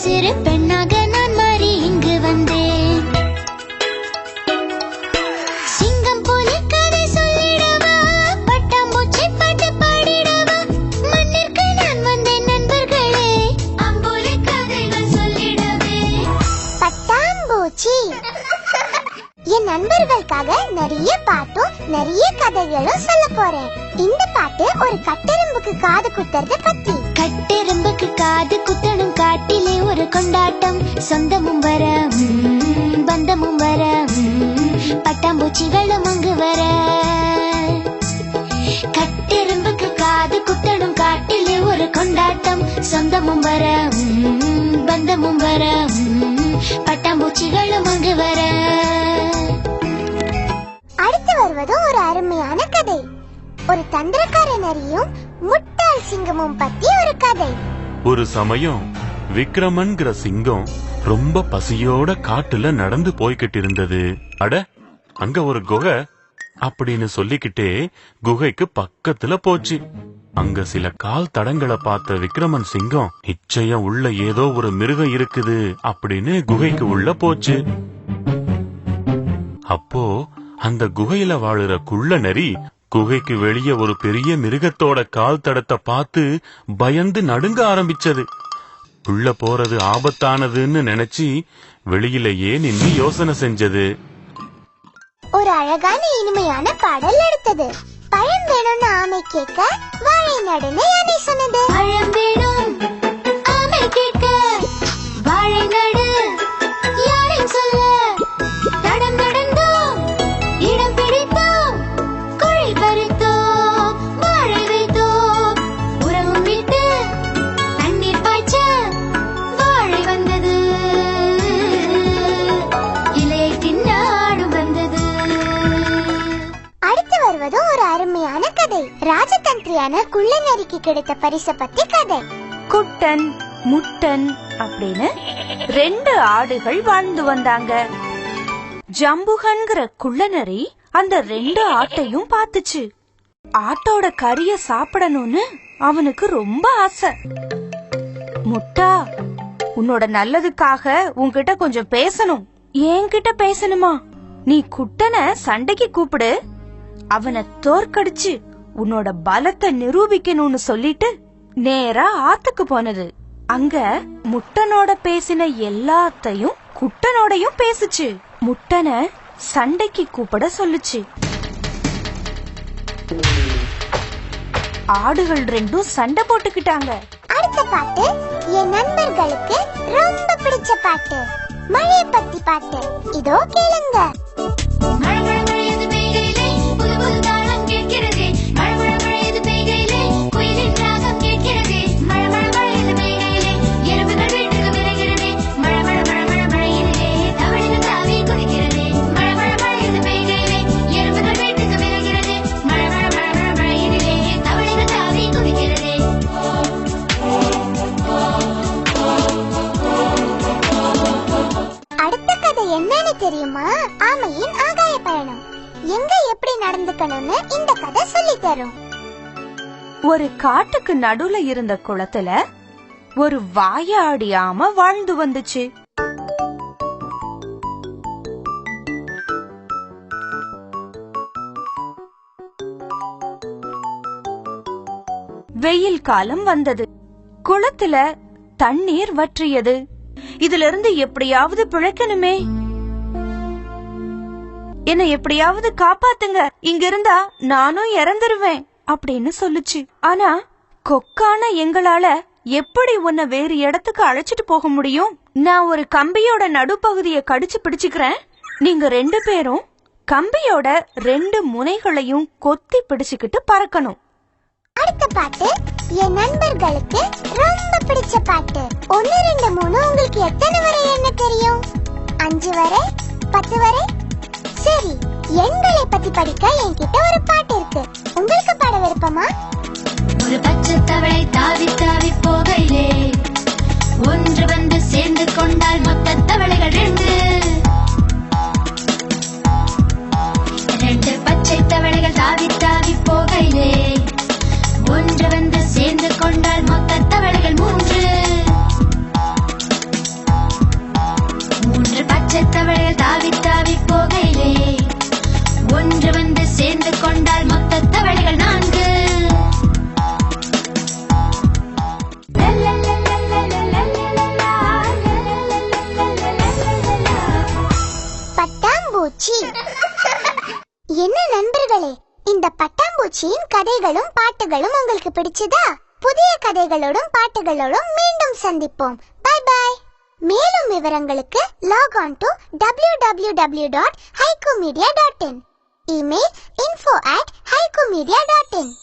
சிறு பெண்ணாக நான் மாறி இங்கு வந்தேன். சிங்கம் போல கதை சொல்லிடவா, பட்டாம்பூச்சி பாட்டு பாடிடவா, மண்ணிற்கு நான் வந்தேன் நண்பர்களே, அம்போலி கதைகள் சொல்லிடவே. பட்டாம்பூச்சி என் நண்பர்களுக்காக நிறைய பாட்டும் நிறைய கதைகளும் சொல்ல போறேன். இந்த பாட்டு ஒரு கட்டெரும்புக்கு காது குத்துறத பத்தி. கட்டெரும்புக்கு காது குத்தணும் காட்டிலே ஒரு கொண்டாட்டம், சொந்தமும் வர பந்தமும் வர, பட்டாம்பூச்சிகளும் அங்கு வர. கட்டெரும்புக்கு காது குத்தணும் காட்டிலே ஒரு கொண்டாட்டம், சொந்தமும் வர பந்தமும் வர, பட்டாம்பூச்சிகளும் அங்கு வர. அடுத்து வருவது ஒரு அருமையான கதை. ஒரு தந்திரக்கார நரியும் முட்டாள் சிங்கமும் பத்தி ஒரு கதை. ஒரு சமயம் விக்ரமன்கிற சிங்கம் ரொம்ப பசியோட காட்டுல நடந்து போய்கிட்டு இருந்தது. அட, அங்க ஒரு குகை அப்படின்னு சொல்லிக்கிட்டே குகைக்கு பக்கத்துல போச்சு. அங்க சில கால் தடங்களை பார்த்த விக்ரமன் சிங்கம் நிச்சயம் உள்ள ஏதோ ஒரு மிருகம் இருக்குது அப்படின்னு குகைக்கு உள்ள போச்சு. அப்போ அந்த குகையில வாழுற குள்ள நரி குகைக்கு வெளியே ஒரு பெரிய மிருகத்தோட கால் தடத்தை பார்த்து பயந்து நடுங்க ஆரம்பிச்சது. உள்ள போறது ஆபத்தானதுன்னு நினைச்சு வெளியிலேயே நின்னு யோசனை செஞ்சது. ஒரு அழகான இனிமையான பாடல் எடுத்தது. பழம் வேணும்னு ஆமை கேட்க வாழை நடுன்னு யானை சொன்னது. பழம் வேணும் ஆமை கேட்க வாழை நடு யானை சொல்ல, தடம் நடந்தோம் இடம் பிடித்தோம் குழி பறித்தோம் வாழை வைத்தோம், உறவும் விட்டு தண்ணீர் பாய்ச்ச வாழை வந்தது, இலையை தின்னாடும் வந்தது. அடுத்து வருவது ஒரு அருமையான கதை. ராஜதந்திரியான குள்ள நரிக்கு கிடைத்த பரிசு பத்தி கதை. குட்டன் முட்டன் அப்படின்னு 2 ஆடுகள் வாழ்ந்து வந்தாங்க. ஜம்புகன்கிற குள்ளநரி அந்த 2 ஆட்டையும் பார்த்துச்சு. ஆட்டோட கறிய சாப்பிடணும்னு அவனுக்கு ரொம்ப ஆசை. முட்டா, உன்னோட நல்லதுக்காக உன்கிட்ட கொஞ்சம் பேசணும். என்கிட்ட பேசணுமா? நீ குட்டனை சண்டைக்கு கூப்பிடு, அவனை தோற்கடிச்சு உன்னோட பலத்தை நிரூபிக்கணும்னு சொல்லிட்டு நேரா ஆத்துக்கு போனது. அங்க முட்டனோட பேசின எல்லாத்தையும் குட்டனோடையும் பேசுச்சு. முட்டனை சண்டைக்கு கூப்பிட சொல்லுச்சு. ஆடுகள் 2ம் சண்டை போட்டுக்கிட்டாங்க. அடுத்த பாட்டு என் நண்பர்களுக்கு ரொம்ப பிடிச்ச பாட்டு, மழையை பத்தி பாட்டு. இதோ கேளுங்க. என்னன்னு தெரியுமா? ஆமையின் ஆகாய பயணம். எங்க எப்படி நடந்துக்கணும்னு இந்த கதை சொல்லி தரும். ஒரு காட்டுக்கு நடுவுல இருந்த குளத்துல ஒரு வாயாடி ஆமை வாழ்ந்து வந்துச்சு. வெயில் காலம் வந்தது. குளத்துல தண்ணீர் வற்றியது. இதுல இருந்து எப்படியாவது பிழைக்கணுமே, என்ன எப்படியாவது காப்பாத்துங்க, இங்க இருந்தா நானும் இறந்துருவேன் அப்படின்னு சொல்லுச்சு. ஆனா கொக்கான எங்களால எப்படி உன்னை வேறு இடத்துக்கு அழைச்சிட்டு போக முடியும்? நான் ஒரு கம்பியோட நடுப்பகுதியை கடிச்சு பிடிச்சுக்கிறேன். நீங்க 2 பேரும் கம்பியோட 2 முனைகளையும் கொத்தி பிடிச்சுக்கிட்டு பறக்கணும். அடுத்த பாட்டு என் நண்பர்களுக்கு ரொம்ப பிடிச்ச பாட்டு. 1 2 3 உங்களுக்கு எத்தனை வரை என்ன தெரியும்? 5 வரை, 10 வரை. சரி, எண்களை பத்தி படிக்க என்கிட்ட ஒரு பாட்டு இருக்கு. உங்களுக்கு பாட விருப்பமா? ஒரு பச்சை தவளை தாவி தாவி போகையிலே ஒன்று வந்து சேர்ந்து கொண்டால் மொத்த தவளைகள் 2 பச்சை தவளைகள் தாவி தாவி போகையிலே ஒன்று வந்து சேர்ந்து கொண்டால் மொத்த தவளைகள் 3. பட்டாம்பூச்சியின் கதைகளும் பாட்டுகளும் உங்களுக்கு பிடிச்சதா? புதிய கதைகளோடும் பாட்டுகளோடும் மீண்டும் சந்திப்போம். Bye bye. மேலும் விவரங்களுக்கு log on to www.haikumedia.in. Email info@haikumedia.in.